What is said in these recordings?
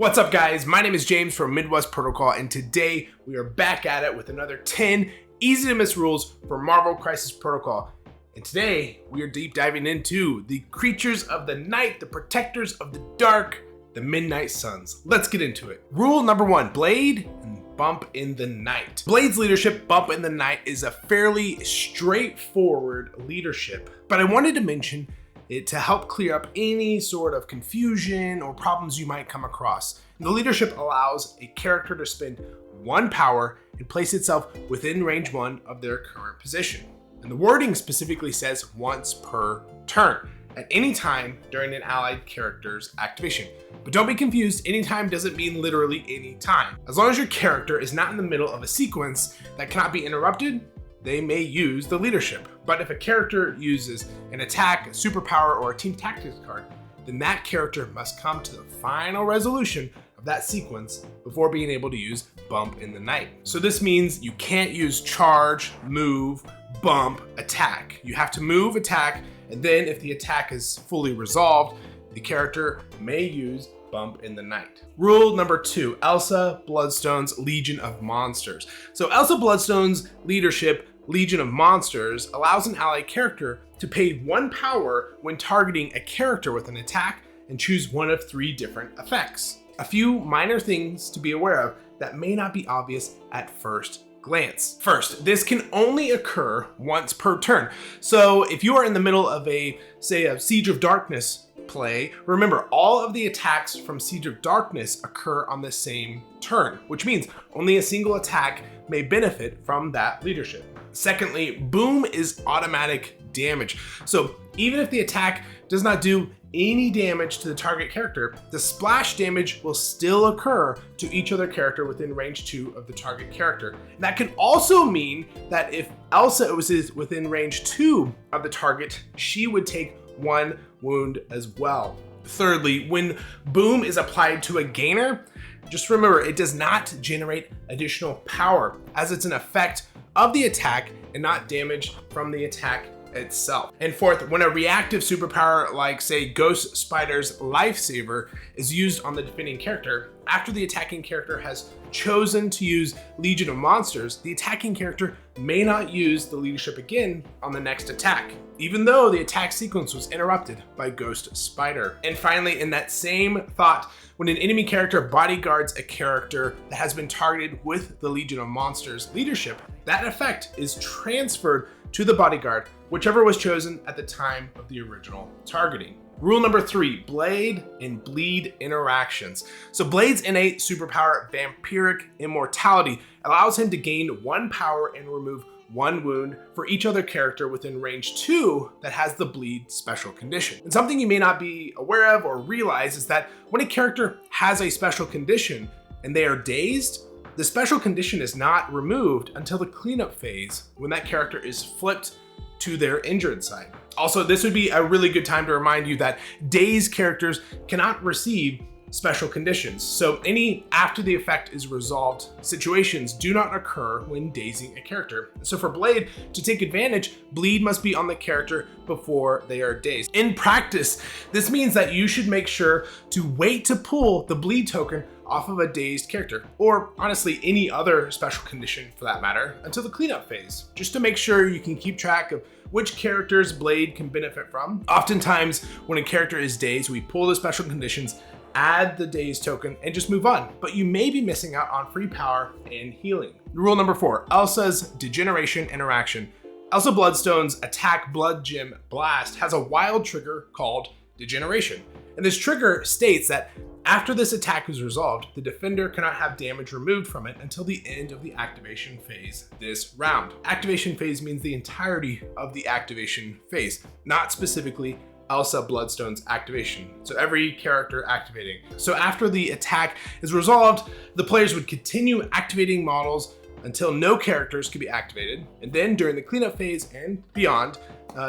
What's up guys, my name is James from Midwest Protocol and today we are back at it with another 10 easy to miss rules for Marvel Crisis Protocol. And today we are deep diving into the creatures of the night, the protectors of the dark, the Midnight Suns. Let's get into it. Rule number 1, Blade and Bump in the Night. Blade's leadership, Bump in the Night, is a fairly straightforward leadership, but I wanted to mention it to help clear up any sort of confusion or problems you might come across. The leadership allows a character to spend one power and place itself within range 1 of their current position. And the wording specifically says once per turn, at any time during an allied character's activation. But don't be confused, anytime doesn't mean literally any time. As long as your character is not in the middle of a sequence that cannot be interrupted, they may use the leadership. But if a character uses an attack, a superpower, or a team tactics card, then that character must come to the final resolution of that sequence before being able to use Bump in the Night. So this means you can't use charge, move, bump, attack. You have to move, attack, and then if the attack is fully resolved, the character may use Bump in the Night. Rule number 2, Elsa Bloodstone's Legion of Monsters. So Elsa Bloodstone's leadership, Legion of Monsters, allows an allied character to pay one power when targeting a character with an attack and choose one of 3 different effects. A few minor things to be aware of that may not be obvious at first glance. First, this can only occur once per turn. So if you are in the middle of a Siege of Darkness play, remember all of the attacks from Siege of Darkness occur on the same turn, which means only a single attack may benefit from that leadership. Secondly, boom is automatic damage. So even if the attack does not do any damage to the target character, the splash damage will still occur to each other character within range 2 of the target character. And that can also mean that if Elsa was within range 2 of the target, she would take 1 wound as well. Thirdly, when boom is applied to a gainer, just remember it does not generate additional power, as it's an effect of the attack and not damage from the attack itself. And fourth, when a reactive superpower like say Ghost Spider's Lifesaver is used on the defending character, after the attacking character has chosen to use Legion of Monsters, the attacking character may not use the leadership again on the next attack, even though the attack sequence was interrupted by Ghost Spider. And finally, in that same thought, when an enemy character bodyguards a character that has been targeted with the Legion of Monsters leadership, that effect is transferred to the bodyguard, whichever was chosen at the time of the original targeting. Rule number 3, Blade and Bleed interactions. So Blade's innate superpower, Vampiric Immortality, allows him to gain 1 power and remove 1 wound for each other character within range 2 that has the bleed special condition. And something you may not be aware of or realize is that when a character has a special condition and they are dazed, the special condition is not removed until the cleanup phase when that character is flipped to their injured side. Also, this would be a really good time to remind you that dazed characters cannot receive special conditions. So any after the effect is resolved situations do not occur when dazing a character. So for Blade to take advantage, bleed must be on the character before they are dazed. In practice, this means that you should make sure to wait to pull the bleed token off of a dazed character, or honestly any other special condition for that matter, until the cleanup phase, just to make sure you can keep track of which characters Blade can benefit from. Oftentimes when a character is dazed, we pull the special conditions, add the dazed token, and just move on. But you may be missing out on free power and healing. Rule number 4, Elsa's Degeneration interaction. Elsa Bloodstone's attack Blood Gem Blast has a wild trigger called Degeneration. And this trigger states that after this attack is resolved, the defender cannot have damage removed from it until the end of the activation phase this round. Activation phase means the entirety of the activation phase, not specifically Elsa Bloodstone's activation. So every character activating. So after the attack is resolved, the players would continue activating models until no characters could be activated. And then during the cleanup phase and beyond,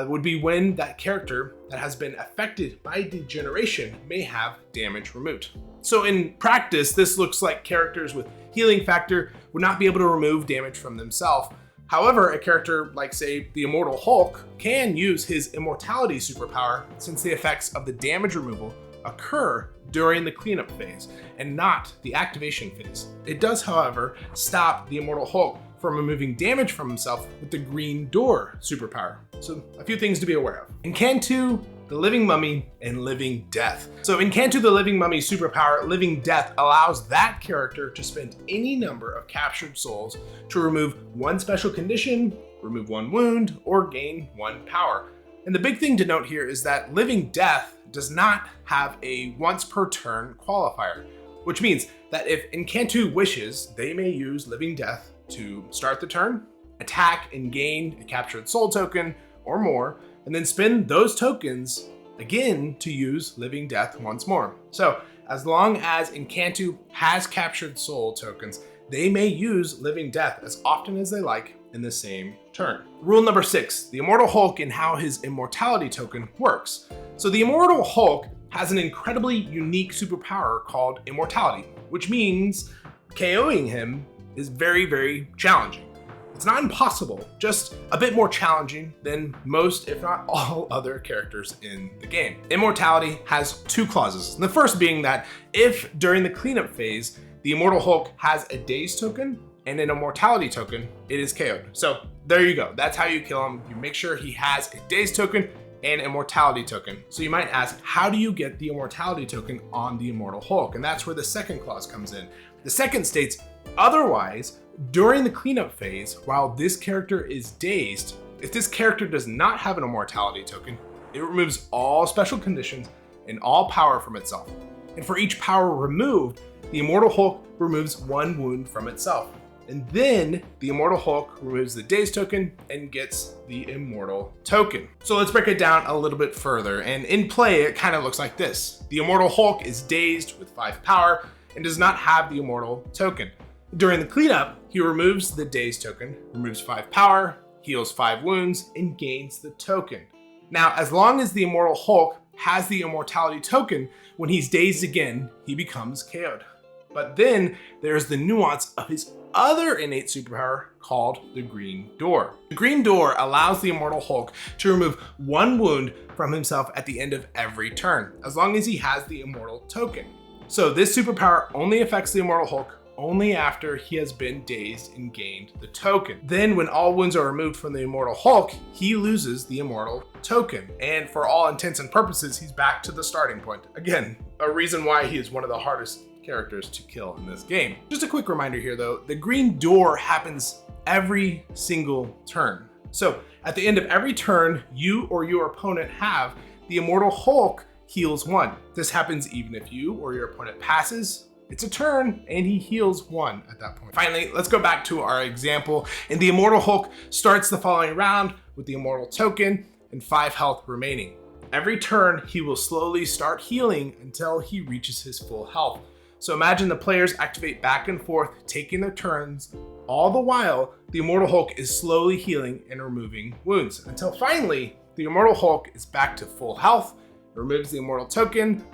would be when that character that has been affected by degeneration may have damage removed. So in practice, this looks like characters with healing factor would not be able to remove damage from themselves. However, a character like say the Immortal Hulk can use his Immortality superpower since the effects of the damage removal occur during the cleanup phase and not the activation phase. It does, however, stop the Immortal Hulk from removing damage from himself with the Green Door superpower. So a few things to be aware of. In Cantu, the Living Mummy, and Living Death. So in Cantu, the Living Mummy superpower, Living Death, allows that character to spend any number of captured souls to remove one special condition, remove one wound, or gain one power. And the big thing to note here is that Living Death does not have a once per turn qualifier, which means that if Incantu wishes, they may use Living Death to start the turn, attack and gain a captured soul token or more, and then spend those tokens again to use Living Death once more. So as long as Incantu has captured soul tokens, they may use Living Death as often as they like in the same turn. Rule number 6, the Immortal Hulk and how his Immortality token works. So the Immortal Hulk has an incredibly unique superpower called Immortality, which means KOing him is very, very challenging. It's not impossible, just a bit more challenging than most, if not all, other characters in the game. Immortality has 2 clauses. The first being that if during the cleanup phase, the Immortal Hulk has a Daze token and an Immortality token, it is KO'd. So there you go. That's how you kill him. You make sure he has a Daze token and Immortality token. So you might ask, how do you get the Immortality token on the Immortal Hulk? And that's where the second clause comes in. The second states, otherwise, during the cleanup phase, while this character is dazed, if this character does not have an Immortality token, it removes all special conditions and all power from itself. And for each power removed, the Immortal Hulk removes 1 wound from itself. And then the Immortal Hulk removes the Daze token and gets the Immortal token. So let's break it down a little bit further. And in play, it kind of looks like this. The Immortal Hulk is dazed with 5 power and does not have the Immortal token. During the cleanup, he removes the Daze token, removes 5 power, heals 5 wounds, and gains the token. Now, as long as the Immortal Hulk has the Immortality token, when he's dazed again, he becomes KO'd. But then there's the nuance of his other innate superpower called the Green Door. The Green Door allows the Immortal Hulk to remove 1 wound from himself at the end of every turn, as long as he has the Immortal token. So this superpower only affects the Immortal Hulk only after he has been dazed and gained the token. Then when all wounds are removed from the Immortal Hulk, he loses the Immortal token. And for all intents and purposes, he's back to the starting point. Again, a reason why he is one of the hardest characters to kill in this game. Just a quick reminder here though, the Green Door happens every single turn. So at the end of every turn, you or your opponent have the Immortal Hulk heals 1. This happens even if you or your opponent passes. It's a turn and he heals 1 at that point. Finally, let's go back to our example. And the Immortal Hulk starts the following round with the Immortal token and 5 health remaining. Every turn, he will slowly start healing until he reaches his full health. So imagine the players activate back and forth, taking their turns. All the while, the Immortal Hulk is slowly healing and removing wounds until finally, the Immortal Hulk is back to full health, removes the Immortal token,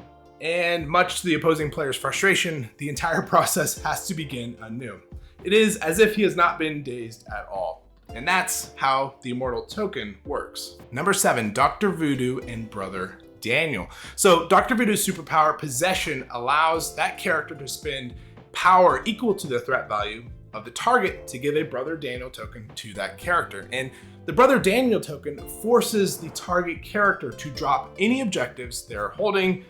and much to the opposing player's frustration, the entire process has to begin anew. It is as if he has not been dazed at all. And that's how the Immortal token works. Number 7, Dr. Voodoo and Brother Daniel. So Dr. Voodoo's superpower, Possession, allows that character to spend power equal to the threat value of the target to give a Brother Daniel token to that character. And the Brother Daniel token forces the target character to drop any objectives they're holding,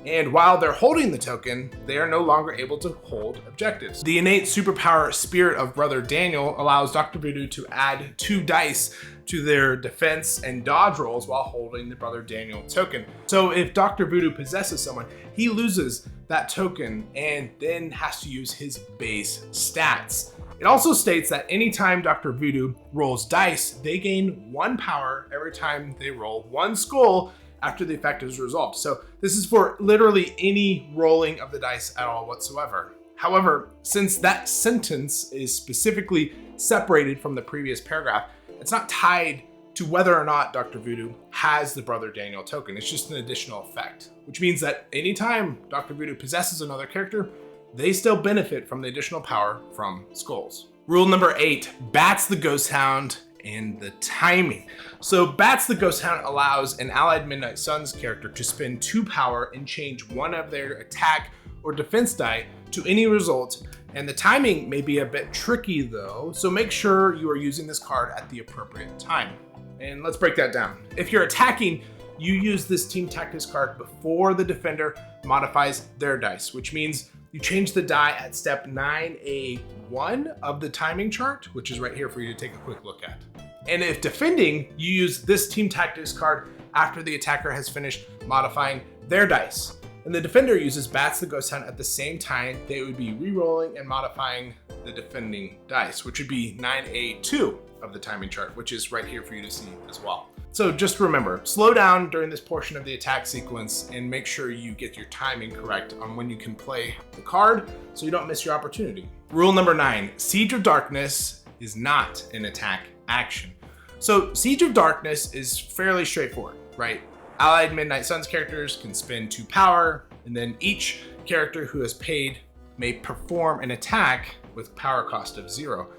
and while they're holding the token, they are no longer able to hold objectives. The innate superpower Spirit of Brother Daniel allows Dr. Voodoo to add 2 dice to their defense and dodge rolls while holding the Brother Daniel token. So if Dr. Voodoo possesses someone, he loses that token and then has to use his base stats. It also states that anytime Dr. Voodoo rolls dice, they gain 1 power every time they roll 1 skull after the effect is resolved. So this is for literally any rolling of the dice at all whatsoever. However, since that sentence is specifically separated from the previous paragraph, it's not tied to whether or not Dr. Voodoo has the Brother Daniel token. It's just an additional effect, which means that anytime Dr. Voodoo possesses another character, they still benefit from the additional power from skulls. Rule number 8, Bats the Ghost Hound and the timing. So Bats the Ghost Hound allows an allied Midnight Suns character to spend 2 power and change one of their attack or defense die to any result, and the timing may be a bit tricky though, so make sure you are using this card at the appropriate time. And let's break that down. If you're attacking, you use this Team Tactics card before the defender modifies their dice, which means you change the die at step 9A1 of the timing chart, which is right here for you to take a quick look at. And if defending, you use this Team Tactics card after the attacker has finished modifying their dice. And the defender uses Bats the Ghost Hound at the same time. They would be re-rolling and modifying the defending dice, which would be 9A2 of the timing chart, which is right here for you to see as well. So just remember, slow down during this portion of the attack sequence and make sure you get your timing correct on when you can play the card so you don't miss your opportunity. Rule number 9, Siege of Darkness is not an attack action. So Siege of Darkness is fairly straightforward, right? Allied Midnight Suns characters can spend 2 power, and then each character who has paid may perform an attack with power cost of 0.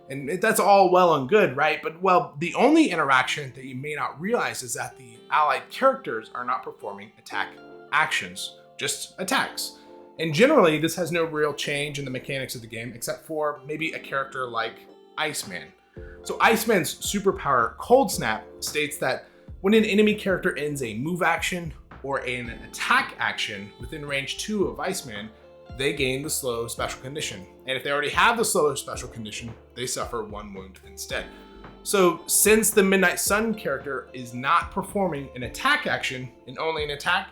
And that's all well and good, right? But well, the only interaction that you may not realize is that the allied characters are not performing attack actions, just attacks. And generally, this has no real change in the mechanics of the game, except for maybe a character like Iceman. So Iceman's superpower, Cold Snap, states that when an enemy character ends a move action or an attack action within range 2 of Iceman, they gain the slow special condition. And if they already have the slow special condition, they suffer 1 wound instead. So since the Midnight Sun character is not performing an attack action and only an attack,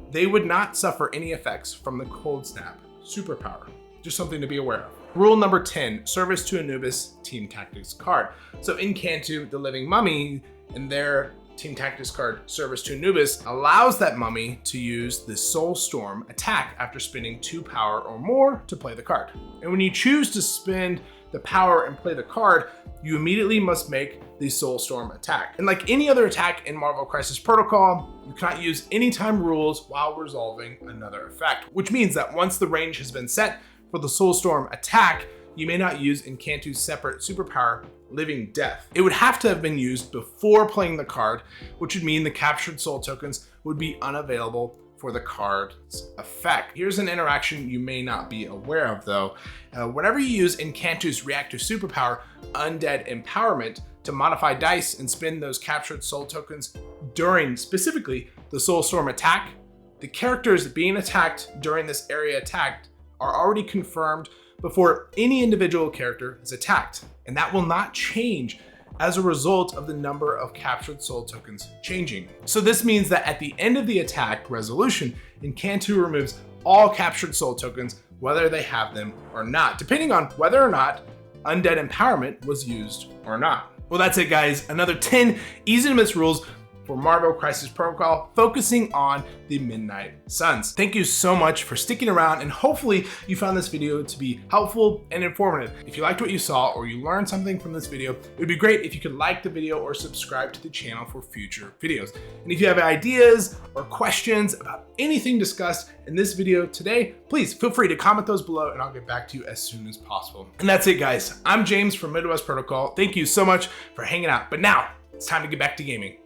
they would not suffer any effects from the Cold Snap superpower. Just something to be aware of. Rule number 10, Service to Anubis Team Tactics card. So in Cantu, the Living Mummy and their Team Tactics card, Service to Anubis, allows that mummy to use the Soul Storm attack after spending 2 power or more to play the card. And when you choose to spend the power and play the card, you immediately must make the Soul Storm attack. And like any other attack in Marvel Crisis Protocol, you cannot use anytime rules while resolving another effect, which means that once the range has been set for the Soul Storm attack, you may not use Encantu's separate superpower, Living Death. It would have to have been used before playing the card, which would mean the captured soul tokens would be unavailable for the card's effect. Here's an interaction you may not be aware of though. Whenever you use Encantu's reactive superpower, Undead Empowerment, to modify dice and spend those captured soul tokens during specifically the Soul Storm attack, the characters being attacked during this area attacked are already confirmed before any individual character is attacked, and that will not change as a result of the number of captured soul tokens changing. So this means that at the end of the attack resolution, Encantu removes all captured soul tokens, whether they have them or not, depending on whether or not Undead Empowerment was used or not. Well, that's it guys, another 10 easy to miss rules for Marvel Crisis Protocol, focusing on the Midnight Suns. Thank you so much for sticking around, and hopefully you found this video to be helpful and informative. If you liked what you saw or you learned something from this video, it would be great if you could like the video or subscribe to the channel for future videos. And if you have ideas or questions about anything discussed in this video today, please feel free to comment those below and I'll get back to you as soon as possible. And that's it guys, I'm James from Midwest Protocol. Thank you so much for hanging out, but now it's time to get back to gaming.